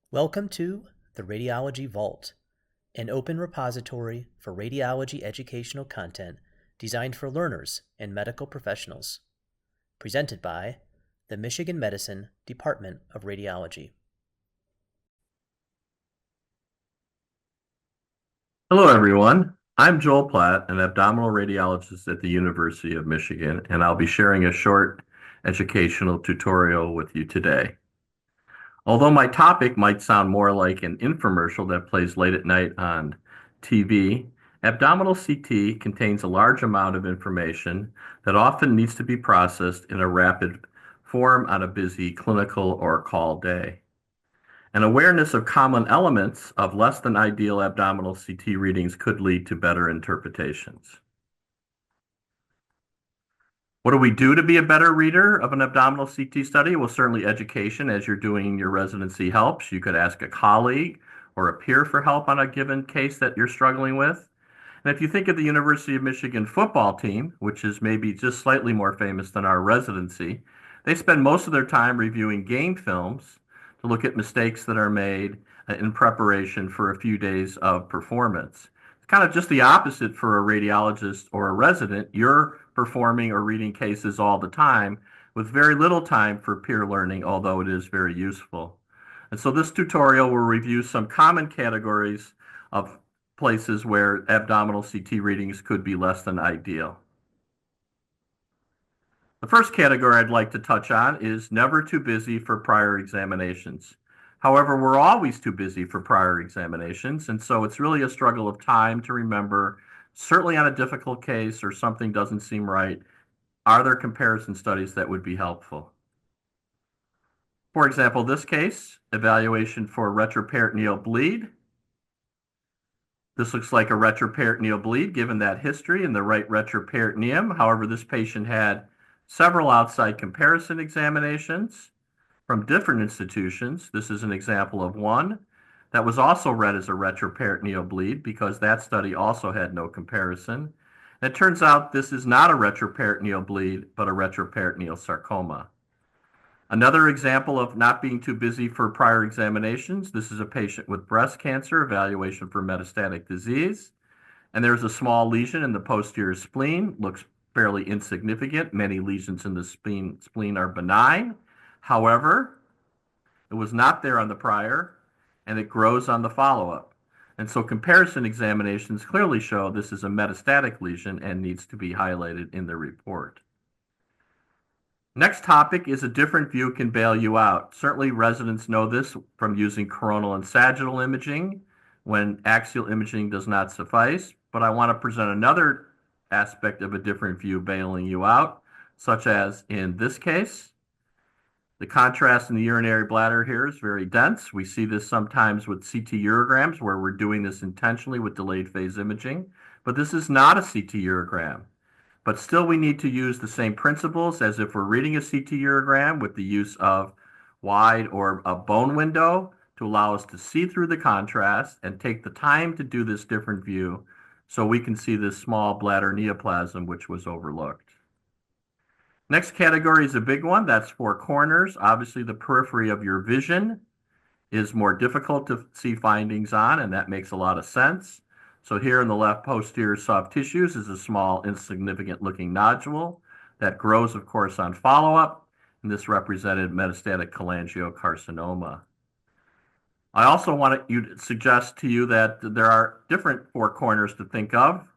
Welcome to the Radiology Vault, an open repository for radiology educational content designed for learners and medical professionals. Presented by the Michigan Medicine Department of Radiology. Hello, everyone. I'm Joel Platt, an abdominal radiologist at the University of Michigan, and I'll be sharing a short educational tutorial with you today. Although my topic might sound more like an infomercial that plays late at night on TV, abdominal CT contains a large amount of information that often needs to be processed in a rapid form on a busy clinical or call day. An awareness of common elements of less than ideal abdominal CT readings could lead to better interpretations. What do we do to be a better reader of an abdominal CT study? Well, certainly education as you're doing your residency helps. You could ask a colleague or a peer for help on a given case that you're struggling with. And if you think of the University of Michigan football team, which is maybe just slightly more famous than our residency, they spend most of their time reviewing game films to look at mistakes that are made in preparation for a few days of performance. It's kind of just the opposite for a radiologist or a resident. You're performing or reading cases all the time with very little time for peer learning, although it is very useful. And so this tutorial will review some common categories of places where abdominal CT readings could be less than ideal. The first category I'd like to touch on is never too busy for prior examinations. However, we're always too busy for prior examinations, and so it's really a struggle of time to remember, certainly on a difficult case or something doesn't seem right, are there comparison studies that would be helpful? For example, this case, evaluation for retroperitoneal bleed. This looks like a retroperitoneal bleed given that history in the right retroperitoneum. However, this patient had several outside comparison examinations from different institutions. This is an example of one that was also read as a retroperitoneal bleed because that study also had no comparison. And it turns out this is not a retroperitoneal bleed, but a retroperitoneal sarcoma. Another example of not being too busy for prior examinations, this is a patient with breast cancer, evaluation for metastatic disease. And there's a small lesion in the posterior spleen, looks fairly insignificant. Many lesions in the spleen are benign. However, it was not there on the prior, and it grows on the follow-up. And so comparison examinations clearly show this is a metastatic lesion and needs to be highlighted in the report. Next topic is a different view can bail you out. Certainly residents know this from using coronal and sagittal imaging when axial imaging does not suffice, but I want to present another aspect of a different view bailing you out, such as in this case. The contrast in the urinary bladder here is very dense. We see this sometimes with CT urograms where we're doing this intentionally with delayed phase imaging, but this is not a CT urogram. But still we need to use the same principles as if we're reading a CT urogram with the use of wide or a bone window to allow us to see through the contrast and take the time to do this different view so we can see this small bladder neoplasm which was overlooked. Next category is a big one. That's four corners. Obviously the periphery of your vision is more difficult to see findings on, and that makes a lot of sense. So here in the left posterior soft tissues is a small insignificant looking nodule that grows, of course, on follow-up, and this represented metastatic cholangiocarcinoma. I also want to suggest to you that there are different four corners to think of.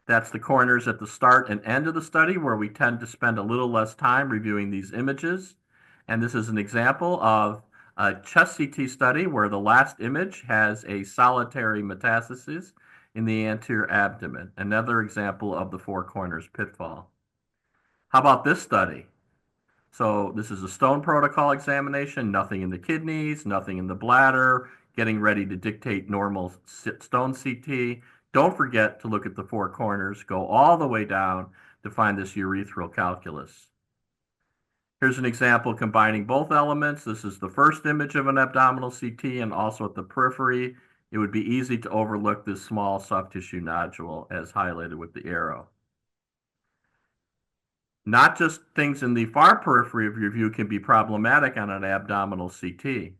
That's the corners at the start and end of the study where we tend to spend a little less time reviewing these images. And this is an example of a chest CT study where the last image has a solitary metastasis in the anterior abdomen. Another example of the four corners pitfall. How about this study? So this is a stone protocol examination, nothing in the kidneys, nothing in the bladder, getting ready to dictate normal stone CT. Don't forget to look at the four corners, go all the way down to find this urethral calculus. Here's an example combining both elements. This is the first image of an abdominal CT and also at the periphery. It would be easy to overlook this small soft tissue nodule as highlighted with the arrow. Not just things in the far periphery of your view can be problematic on an abdominal CT.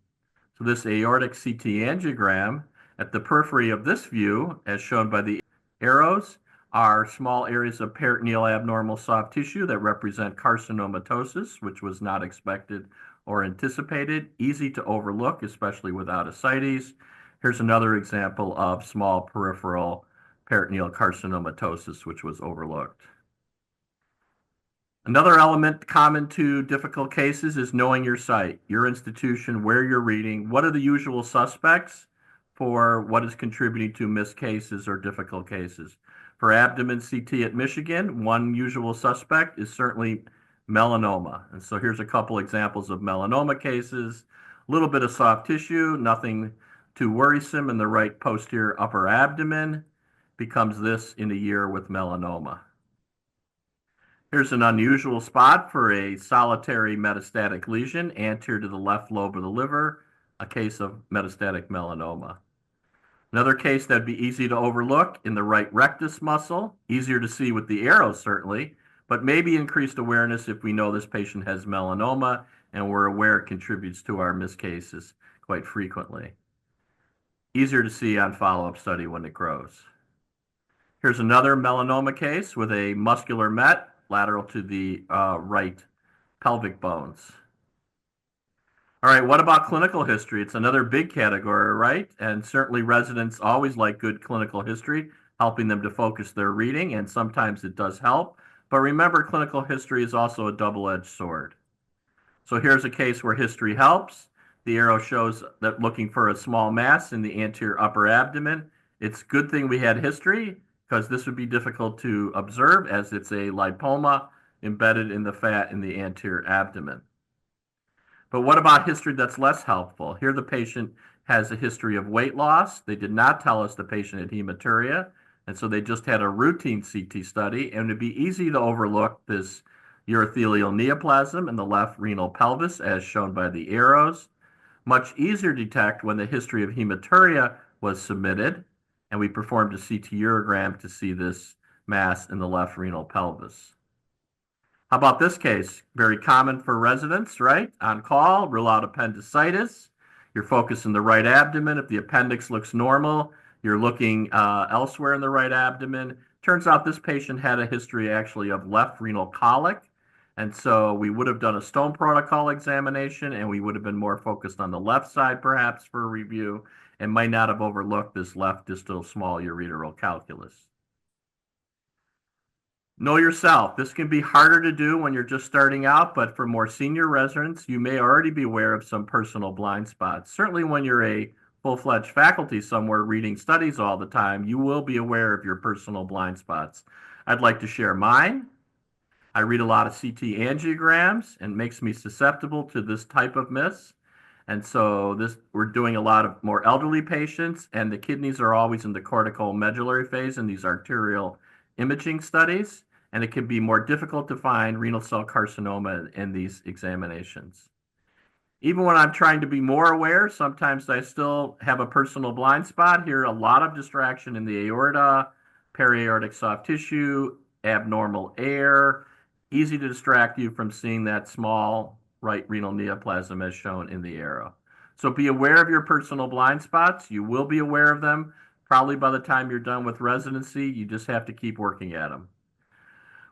So this aortic CT angiogram, at the periphery of this view, as shown by the arrows, are small areas of peritoneal abnormal soft tissue that represent carcinomatosis, which was not expected or anticipated, easy to overlook, especially without ascites. Here's another example of small peripheral peritoneal carcinomatosis, which was overlooked. Another element common to difficult cases is knowing your site, your institution, where you're reading, what are the usual suspects for what is contributing to missed cases or difficult cases. For abdomen CT at Michigan, one usual suspect is certainly melanoma. And so here's a couple examples of melanoma cases. A little bit of soft tissue, nothing too worrisome in the right posterior upper abdomen. Becomes this in a year with melanoma. Here's an unusual spot for a solitary metastatic lesion anterior to the left lobe of the liver, a case of metastatic melanoma. Another case that'd be easy to overlook in the right rectus muscle, easier to see with the arrows certainly, but maybe increased awareness if we know this patient has melanoma and we're aware it contributes to our missed cases quite frequently. Easier to see on follow-up study when it grows. Here's another melanoma case with a muscular met lateral to the right pelvic bones. All right, what about clinical history? It's another big category, right? And certainly residents always like good clinical history, helping them to focus their reading, and sometimes it does help. But remember, clinical history is also a double-edged sword. So here's a case where history helps. The arrow shows that looking for a small mass in the anterior upper abdomen. It's a good thing we had history, because this would be difficult to observe as it's a lipoma embedded in the fat in the anterior abdomen. But what about history that's less helpful? Here the patient has a history of weight loss. They did not tell us the patient had hematuria, and so they just had a routine CT study, and it'd be easy to overlook this urothelial neoplasm in the left renal pelvis, as shown by the arrows. Much easier to detect when the history of hematuria was submitted, and we performed a CT urogram to see this mass in the left renal pelvis. How about this case? Very common for residents, right? On call, rule out appendicitis. You're focused in the right abdomen. If the appendix looks normal, you're looking elsewhere in the right abdomen. Turns out this patient had a history actually of left renal colic. And so we would have done a stone protocol examination, and we would have been more focused on the left side perhaps for a review, and might not have overlooked this left distal small ureteral calculus. Know yourself. This can be harder to do when you're just starting out, but for more senior residents, you may already be aware of some personal blind spots. Certainly when you're a full-fledged faculty somewhere reading studies all the time, you will be aware of your personal blind spots. I'd like to share mine. I read a lot of CT angiograms and it makes me susceptible to this type of miss. And so we're doing a lot of more elderly patients, and the kidneys are always in the cortical medullary phase in these arterial imaging studies, and it can be more difficult to find renal cell carcinoma in these examinations. Even when I'm trying to be more aware, sometimes I still have a personal blind spot. Here, a lot of distraction in the aorta, periaortic soft tissue, abnormal air, easy to distract you from seeing that small right renal neoplasm as shown in the arrow. So be aware of your personal blind spots. You will be aware of them probably by the time you're done with residency. You just have to keep working at them.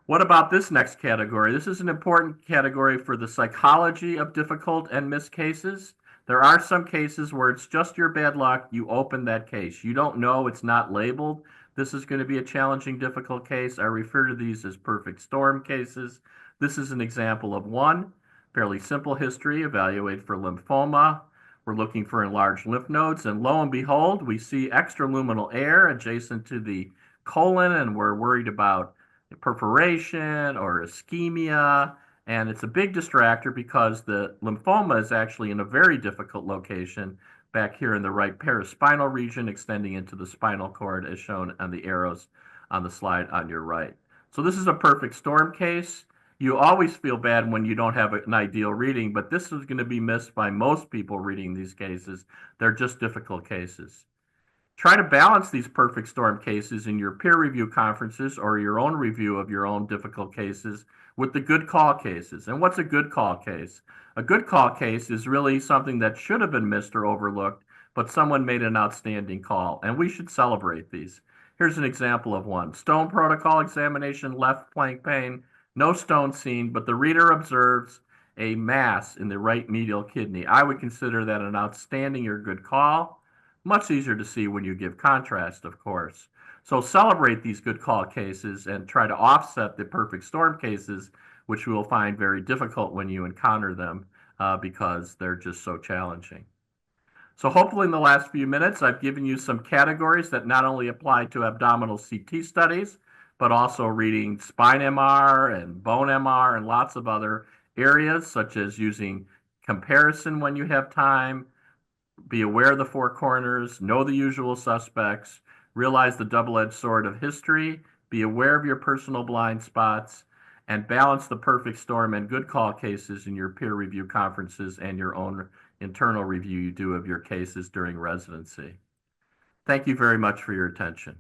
What about this next category? This is an important category for the psychology of difficult and missed cases. There are some cases where it's just your bad luck. You open that case. You don't know, it's not labeled. This is going to be a challenging, difficult case. I refer to these as perfect storm cases. This is an example of one. Fairly simple history, evaluate for lymphoma. We're looking for enlarged lymph nodes, and lo and behold, we see extraluminal air adjacent to the colon, and we're worried about perforation or ischemia, and it's a big distractor because the lymphoma is actually in a very difficult location back here in the right paraspinal region, extending into the spinal cord as shown on the arrows on the slide on your right. So this is a perfect storm case. You always feel bad when you don't have an ideal reading, but this is going to be missed by most people reading these cases. They're just difficult cases. Try to balance these perfect storm cases in your peer review conferences or your own review of your own difficult cases with the good call cases. And what's a good call case? A good call case is really something that should have been missed or overlooked, but someone made an outstanding call, and we should celebrate these. Here's an example of one. Stone protocol examination, left flank pain, no stone seen, but the reader observes a mass in the right medial kidney. I would consider that an outstanding or good call. Much easier to see when you give contrast, of course. So celebrate these good call cases and try to offset the perfect storm cases, which you will find very difficult when you encounter them because they're just so challenging. So hopefully in the last few minutes, I've given you some categories that not only apply to abdominal CT studies, but also reading spine MR and bone MR and lots of other areas, such as using comparison when you have time, be aware of the four corners, know the usual suspects, realize the double-edged sword of history, be aware of your personal blind spots, and balance the perfect storm and good call cases in your peer review conferences and your own internal review you do of your cases during residency. Thank you very much for your attention.